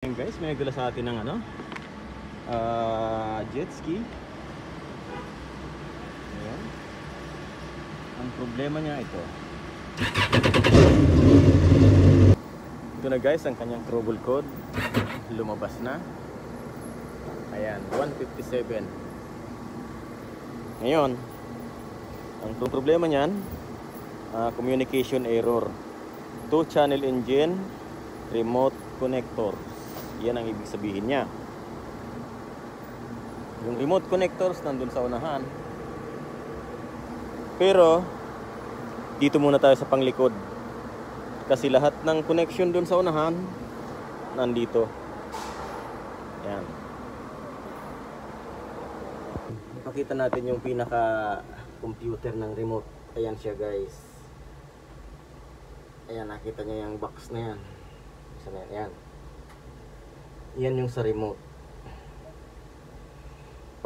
Ayan guys, may nagdala sa atin ng jet ski. Ayan. Ang problema niya ito. Ito na guys, ang kanyang trouble code. Lumabas na. Ayan, 157. Ngayon, ang problema niyan, communication error. 2 channel engine, remote connector. Yan ang ibig sabihin niya. Yung remote connectors nandun sa unahan. Pero dito muna tayo sa panglikod. Kasi lahat ng connection dun sa unahan nandito. Yan. Ipakita natin yung pinaka computer ng remote. Ayan siya guys. Ayan, nakita niyo yung box na yan. Sana yan. Yan yung sa remote.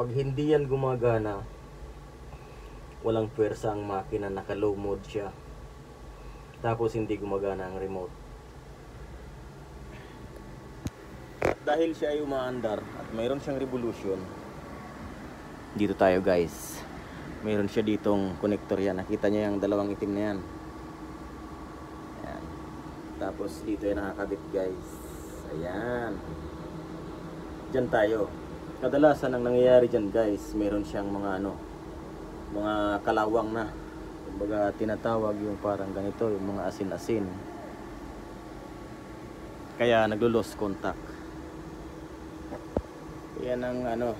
Pag hindi yan gumagana, walang pwersa ang makina, naka low mode siya. Tapos hindi gumagana ang remote. At dahil siya ay umaandar at mayroon siyang revolution, dito tayo guys. Mayroon siya ditong connector yan. Nakita niyo yung dalawang itim na yan. Ayan. Tapos dito yan nakakabit guys. Ayan. Diyan tayo. Kadalasan ang nangyayari dyan guys, meron siyang mga mga kalawang na. Kumbaga tinatawag yung parang ganito, yung mga asin-asin. Kaya naglo-lost contact. Yan ang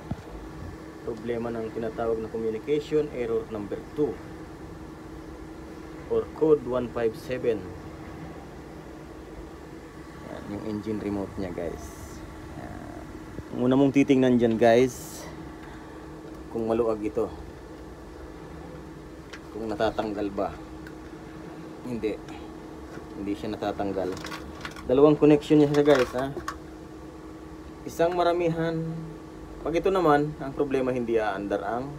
problema ng tinatawag na communication error number 2 or code 157. Yan, yung engine remote niya guys. Ang una mong titingnan dyan guys, kung maluag ito, kung natatanggal ba. Hindi siya natatanggal. Dalawang connection niya siya guys Isang maramihan. Pag ito naman, ang problema hindi aandar ang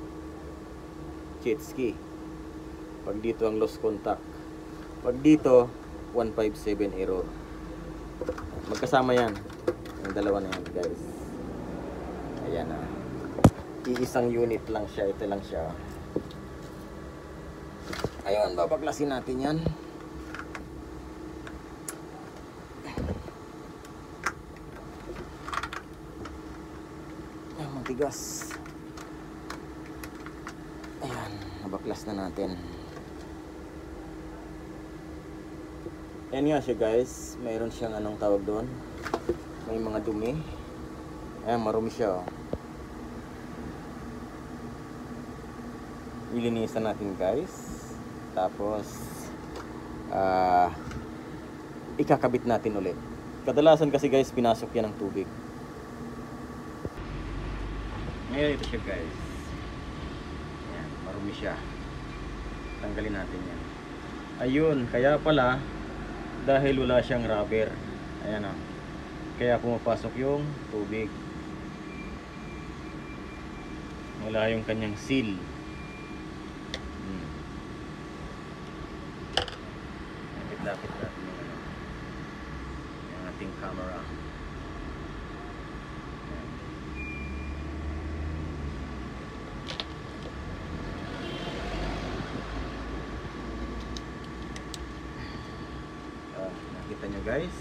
jet ski. Pag dito ang lost contact. Pag dito 157 error. Magkasama yan. Ang dalawa na yan guys. Ayan iisang unit lang siya. Ito lang siya. Ayun, babaklasin natin yan. Ayan, matigas. Ayan, nabaklas na natin. Ayan nga siya guys. Mayroon siyang anong tawag doon. May mga dumi. Ayan, marumi siya Ilinisan natin guys. Tapos ikakabit natin ulit. Kadalasan kasi guys, pinasok yan ng tubig. Ngayon ito siya guys. Ayan, marumi siya. Tanggalin natin yan. Ayun, kaya pala dahil wala siyang rubber. Ayan kaya pumapasok yung tubig. Wala yung kanyang seal. Lapit natin yung ating camera. Nakita nyo guys.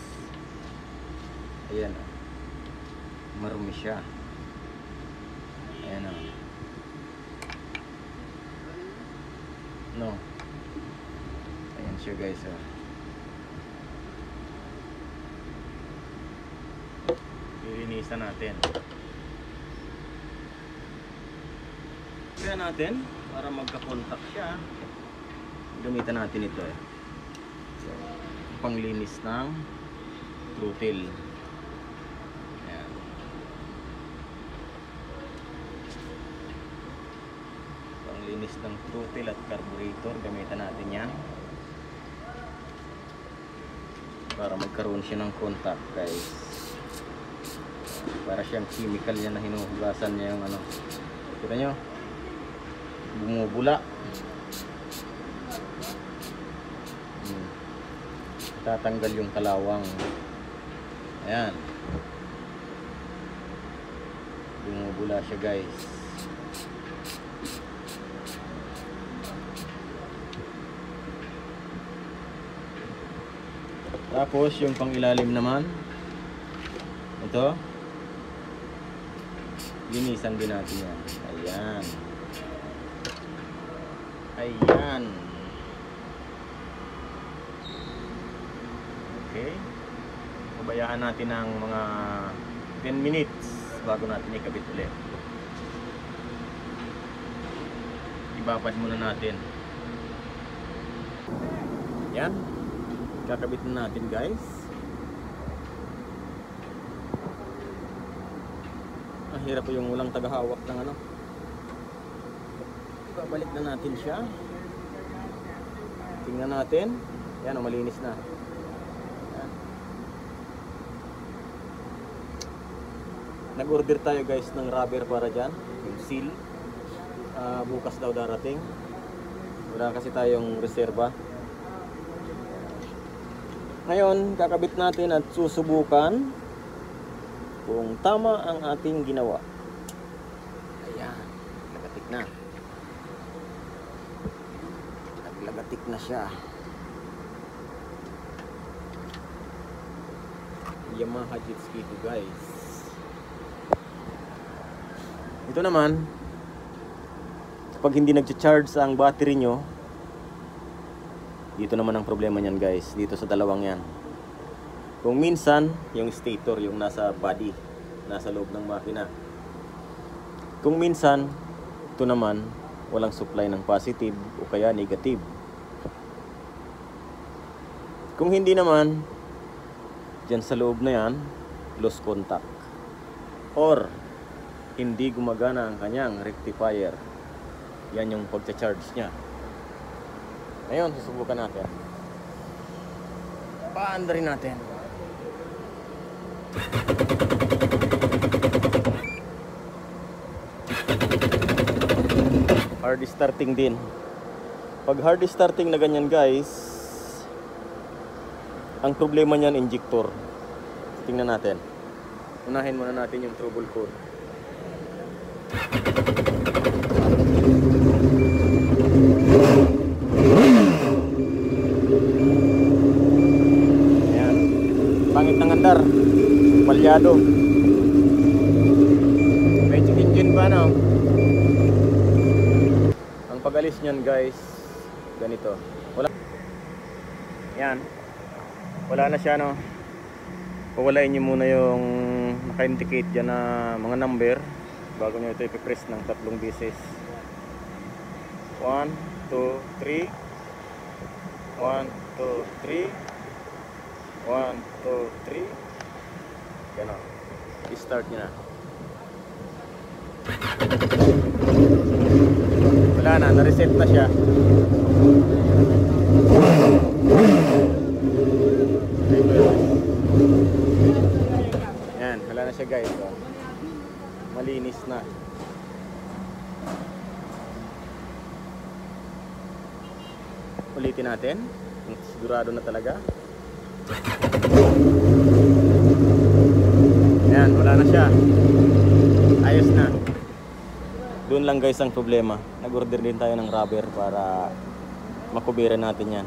Ayan marumi siya. Ayan no. Ayan siya guys Lilinisan natin. Kaya natin para magka-contact siya. Gamitan natin ito panglinis ng throttle. Ayan. Panglinis ng throttle at carburetor. Gamitan natin yan para magkaroon siya ng contact guys. Para siyang chemical niya na hinuhugasan niya yung kita nyo bumubula. Tatanggal yung kalawang. Ayan. Bumubula siya guys. Tapos yung pangilalim naman, ito, linisan din natin yan. Ayan. Ayan. Okay. Pabayaan natin ng mga 10 minutes bago natin ikabit ulit. Ibabad muna natin. Yan. Kakabit na natin guys. Ang hirap po yung walang tagahawak ng ano. Ibabalik na natin siya. Tingnan natin. Yan, malinis na. Yan. Nag-order tayo guys ng rubber para dyan. Yung seal. Bukas daw darating. Wala kasi tayong reserba. Ngayon, kakabit natin at susubukan kung tama ang ating ginawa. Ayan, lagatik na. Naglagatik na siya. Yamaha jet ski ito guys. Ito naman, pag hindi nag-charge ang battery nyo, dito naman ang problema niyan guys, dito sa dalawang yan. Kung minsan, yung stator, yung nasa body, nasa loob ng makina. Kung minsan, ito naman, walang supply ng positive o kaya negative. Kung hindi naman, dyan sa loob na yan, lost contact. Or, hindi gumagana ang kanyang rectifier. Yan yung pagcha-charge niya. Ngayon, susubukan natin. Paanda rin natin. Hard starting din. Pag hard starting na ganyan guys, ang problema niyan injector. Tingnan natin. Unahin muna natin yung trouble code. Ayan. Pangit ng andar. Palyado. Medyo engine pa no? Ang pag-alis niyan guys, ganito. Wala. Yan. Wala na siya no. Pawalain niyo muna yung naka-indicate dyan na mga number bago nyo ito ipipress ng 3 beses. 1, 2, 3. 1, 2, 3. 1, 2, 3. Gano'n. I-start nyo na. Wala na, na-reset na siya. Yan, wala na siya guys. Malinis na. Ulitin natin. Sigurado na talaga. Yan, wala na siya. Ayos na. Doon lang guys ang problema. Nag-order din tayo ng rubber para makubiran natin yan.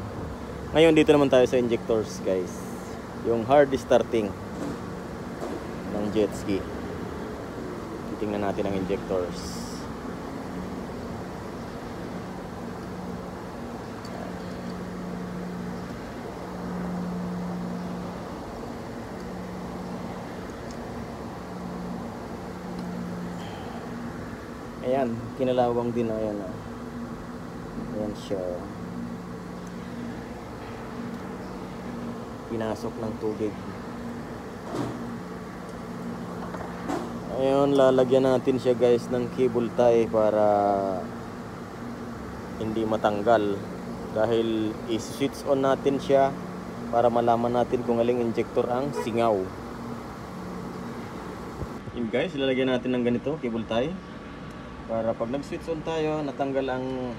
Ngayon dito naman tayo sa injectors guys. Yung hard starting ng jet ski. Titingnan natin ang injectors. Ayan, kinalawang din. Ayan, ayan siya. Pinasok ng tubig. Ayun, lalagyan natin siya guys ng cable tie para hindi matanggal. Dahil i-switch on natin siya para malaman natin kung aling injector ang singaw. Yun guys, lalagyan natin ng ganito, cable tie. Para pag nag-switch on tayo, natanggal ang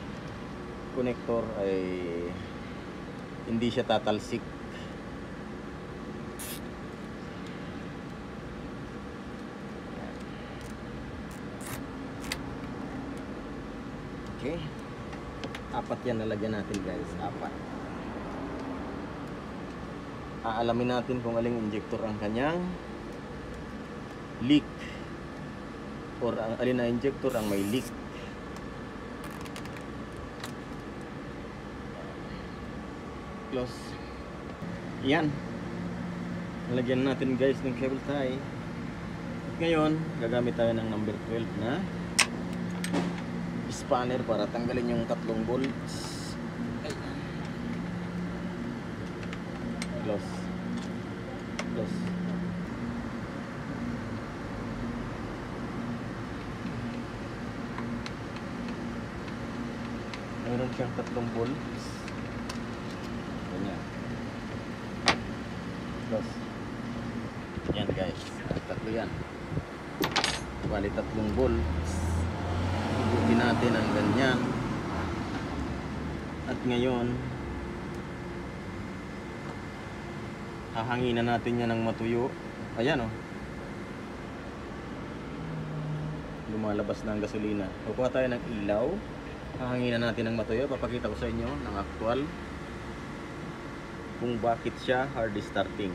connector ay hindi siya tatalsik. Okay. Apat yan nalagyan natin guys. Apat. Aalamin natin kung aling injector ang kanyang leak. Or ang alin na injector ang may leak. Close. Yan. Nalagyan natin guys ng cable tie. At ngayon, gagamit tayo ng number 12 na spanner para tanggalin yung tatlong bolts. Close. Close. Mayroon siyang tatlong bolts. Ganyan. Close. Yan guys. Tatlo yan. Bali tatlong bolts. Igutin natin ang ganyan. At ngayon, hahanginan natin yan ng matuyo. Ayan oh. Lumalabas na ang gasolina. Kukuha tayo ng ilaw. Hahanginan natin ng matuyo. Papakita ko sa inyo ng actual kung bakit siya hard starting.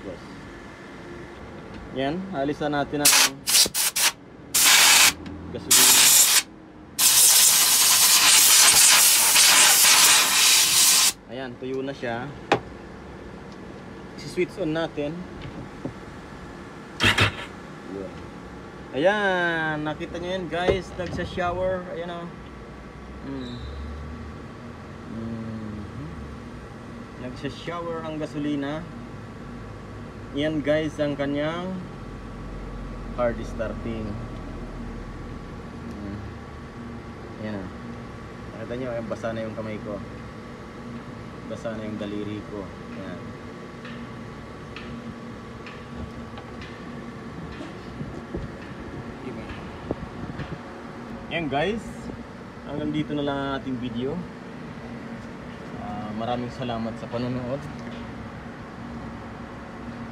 Yes. Yan, alisan natin ang gasolina. Ayan, tuyo na siya. I-switch on natin. Ayan, nakita nyo yan guys, nagsa-shower. Ayan o. Nagsa-shower ang gasolina. Yan guys ang kanyang hard starting. Ayan o. Nakita nyo, basa na yung kamay ko. Basa na yung daliri ko. Ayan. Ayan guys, hanggang dito na lang ang ating video. Maraming salamat sa panonood.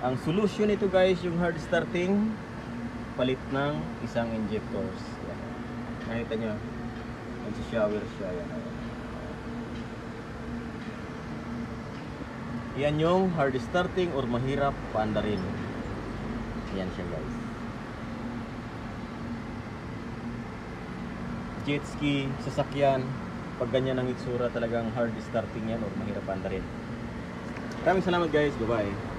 Ang solution nito guys, yung hard starting, palit ng isang injectors. Yan. Nakita nyo, nag-shower siya. Yan yung hard starting or mahirap paandarin. Yan siya guys. Jet ski, sasakyan, pag ganyan ang itsura talagang hard starting yan or mahirap paandarin. Maraming salamat guys, bye bye.